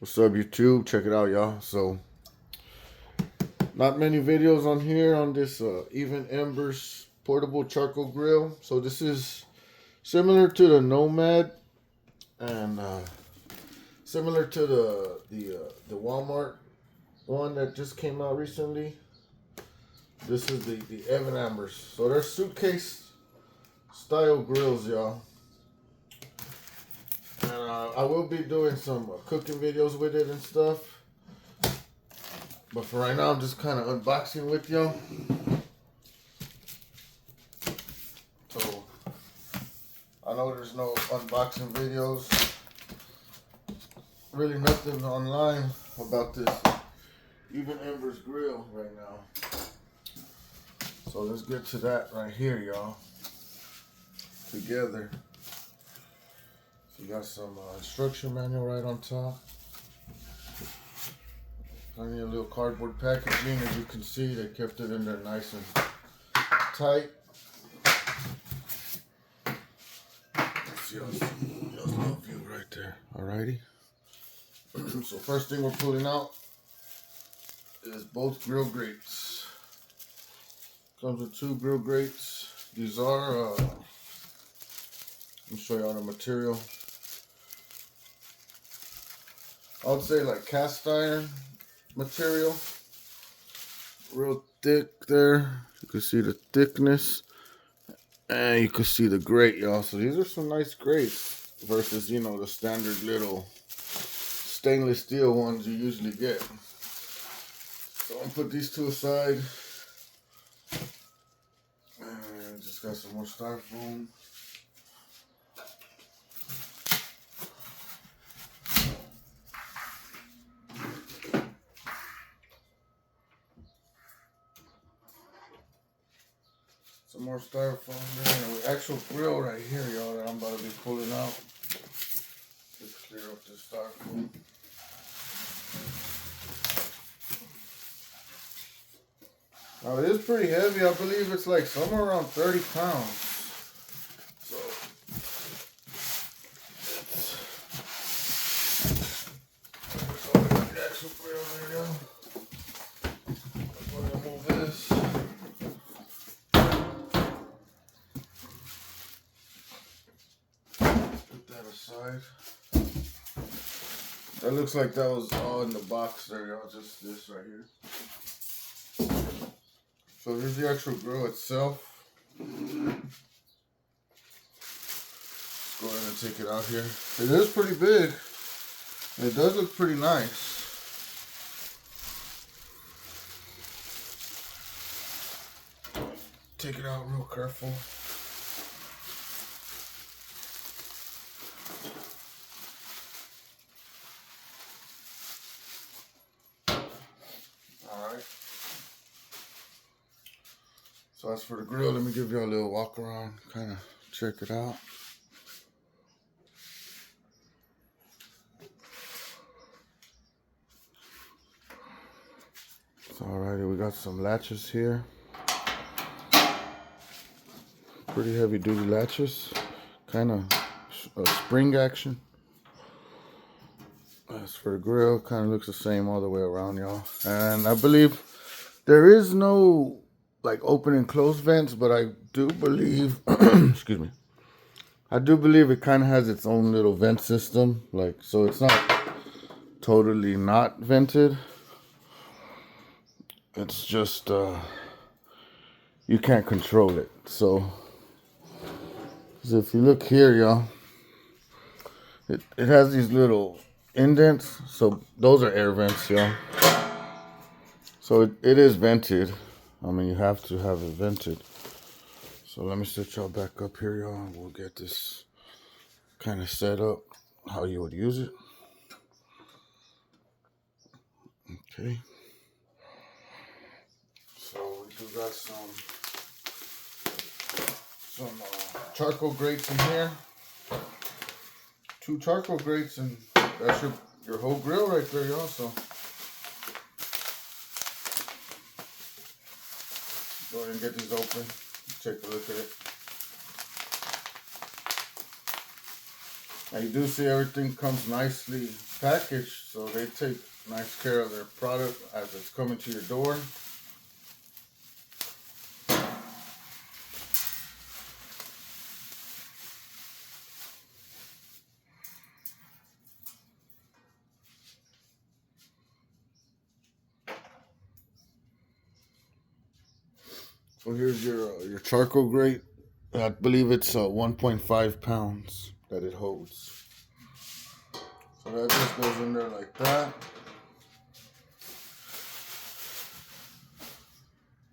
What's up, YouTube? Check it out, y'all. So, not many videos on here on this Even Embers portable charcoal grill. So this is similar to the Nomad and similar to the Walmart one that just came out recently. This is the Evan Ambers. So they're suitcase style grills, y'all. And I will be doing some cooking videos with it and stuff. But for right now, I'm just kind of unboxing with y'all. So, I know there's no unboxing videos. Really nothing online about this Even Embers grill right now. So let's get to that right here, y'all. Together. So you got some instruction manual right on top. Plenty of little cardboard packaging. As you can see, they kept it in there nice and tight. See y'all's little view right there. Alrighty. So first thing we're pulling out is both grill grates. Comes with two grill grates. These are, let me show you all the material. I would say like cast iron material. Real thick there. You can see the thickness. And you can see the grate, y'all. So these are some nice grates versus, you know, the standard little stainless steel ones you usually get. So I'm gonna put these two aside. And just got some more styrofoam. Some more styrofoam there. And the actual grill right here, y'all, that I'm about to be pulling out. Just clear up this styrofoam. Now it is pretty heavy. I believe it's like somewhere around 30 pounds. So it's the actual grill there, y'all. I'm gonna move this. Put that aside. That looks like that was all in the box there, y'all. Just this right here. So here's the actual grill itself. Let's go ahead and take it out here. It is pretty big. It does look pretty nice. Take it out real careful. Alright. So as for the grill, let me give you a little walk around, kind of check it out. So alrighty, we got some latches here. Pretty heavy duty latches, kind of spring action. As for the grill, kind of looks the same all the way around, y'all. And I believe there is no like open and close vents, but I do believe, excuse me, I do believe it kind of has its own little vent system. Like, so it's not totally not vented. It's just, you can't control it. So if you look here, y'all, it has these little indents. So those are air vents, y'all. So it is vented. I mean, you have to have it vented. So let me set y'all back up here, y'all, and we'll get this kind of set up how you would use it. Okay. So we do got some charcoal grates in here. 2 charcoal grates, and that's your whole grill right there, y'all. So go ahead and get these open. Take a look at it. Now you do see everything comes nicely packaged, so they take nice care of their product as it's coming to your door. So here's your charcoal grate. I believe it's 1.5 pounds that it holds. So that just goes in there like that.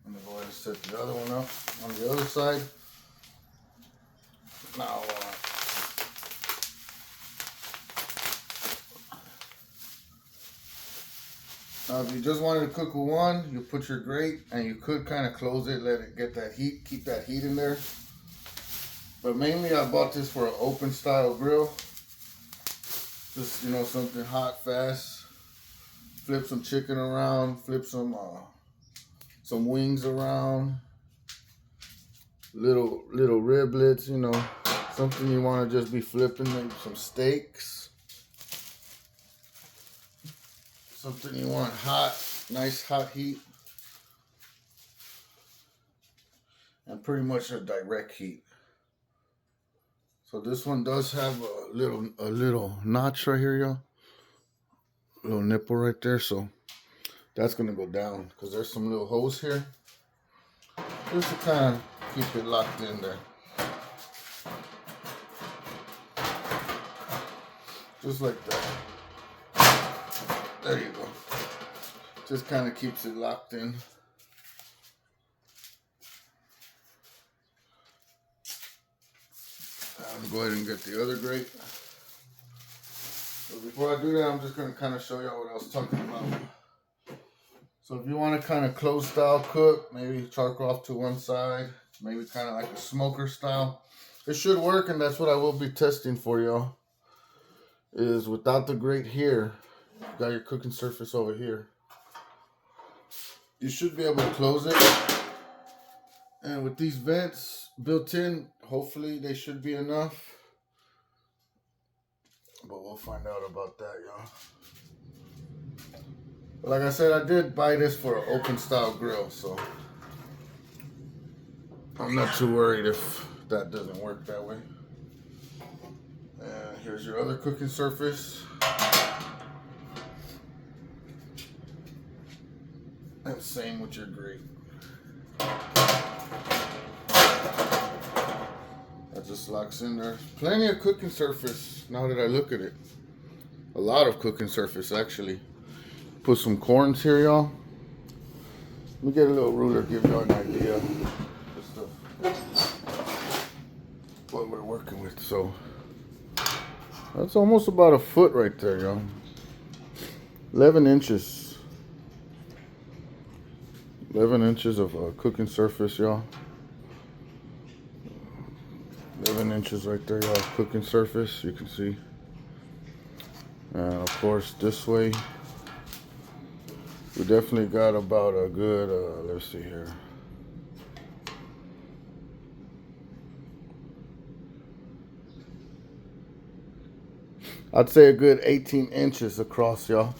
I'm gonna go ahead and set the other one up on the other side. Now, if you just wanted to cook with one, you put your grate and you could kind of close it, let it get that heat, keep that heat in there. But mainly I bought this for an open style grill. Just, you know, something hot, fast. Flip some chicken around, flip some wings around. Little riblets, you know, something you want to just be flipping, maybe some steaks. Something you want hot, nice hot heat. And pretty much a direct heat. So this one does have a little notch right here, y'all. A little nipple right there, so that's gonna go down because there's some little holes here. Just to kind of keep it locked in there. Just like that. There you go. Just kind of keeps it locked in. I'm going to go ahead and get the other grate. So before I do that, I'm just going to kind of show y'all what I was talking about. So if you want to kind of closed style cook, maybe charcoal off to one side, maybe kind of like a smoker style, it should work, and that's what I will be testing for y'all. Is without the grate here, you got your cooking surface over here. You should be able to close it. And with these vents built in, hopefully they should be enough. But we'll find out about that, y'all. But like I said, I did buy this for an open style grill, so I'm not too worried if that doesn't work that way. And here's your other cooking surface. And same with your grate. That just locks in there. Plenty of cooking surface now that I look at it. A lot of cooking surface, actually. Put some corns here, y'all. Let me get a little ruler, give y'all an idea of what we're working with. So that's almost about a foot right there, y'all. 11 inches. 11 inches of cooking surface, y'all. 11 inches right there, y'all, cooking surface, you can see. And of course, this way, we definitely got about a good, let's see here. I'd say a good 18 inches across, y'all.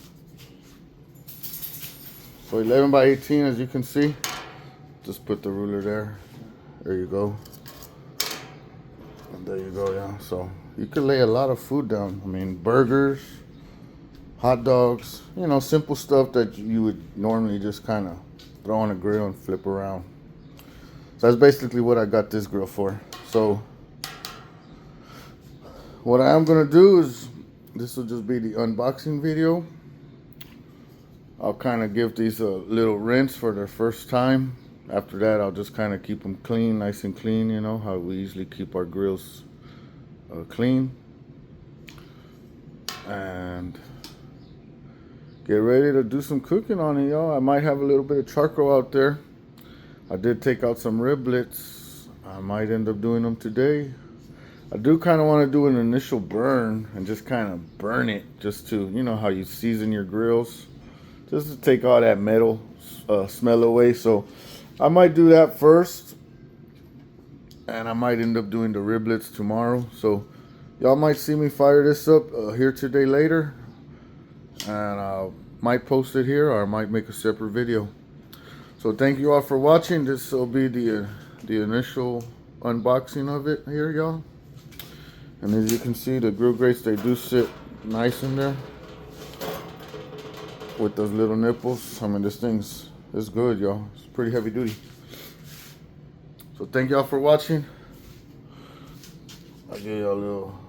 So 11 by 18, as you can see. Just put the ruler there. There you go. And there you go, yeah. So you could lay a lot of food down. I mean, burgers, hot dogs, you know, simple stuff that you would normally just kind of throw on a grill and flip around. So that's basically what I got this grill for. So what I am going to do is, this will just be the unboxing video. I'll kind of give these a little rinse for their first time. After that, I'll just kind of keep them clean, nice and clean, you know, how we usually keep our grills clean. And get ready to do some cooking on it, y'all. I might have a little bit of charcoal out there. I did take out some riblets. I might end up doing them today. I do kind of want to do an initial burn and just kind of burn it, just to, you know how you season your grills, just to take all that metal smell away. So I might do that first, and I might end up doing the riblets tomorrow. So Y'all might see me fire this up here today later, and I might post it here, or I might make a separate video. So thank you all for watching. This will be the initial unboxing of it here, y'all. And as you can see, the grill grates, they do sit nice in there with those little nipples. I mean, this thing's good, y'all. It's pretty heavy duty. So thank y'all for watching. I gave y'all a little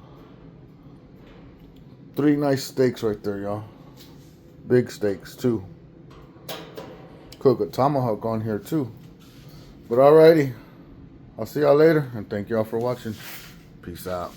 3 nice steaks right there, y'all. Big steaks too. Cook a tomahawk on here too. But alrighty, I'll see y'all later, and thank y'all for watching. Peace out.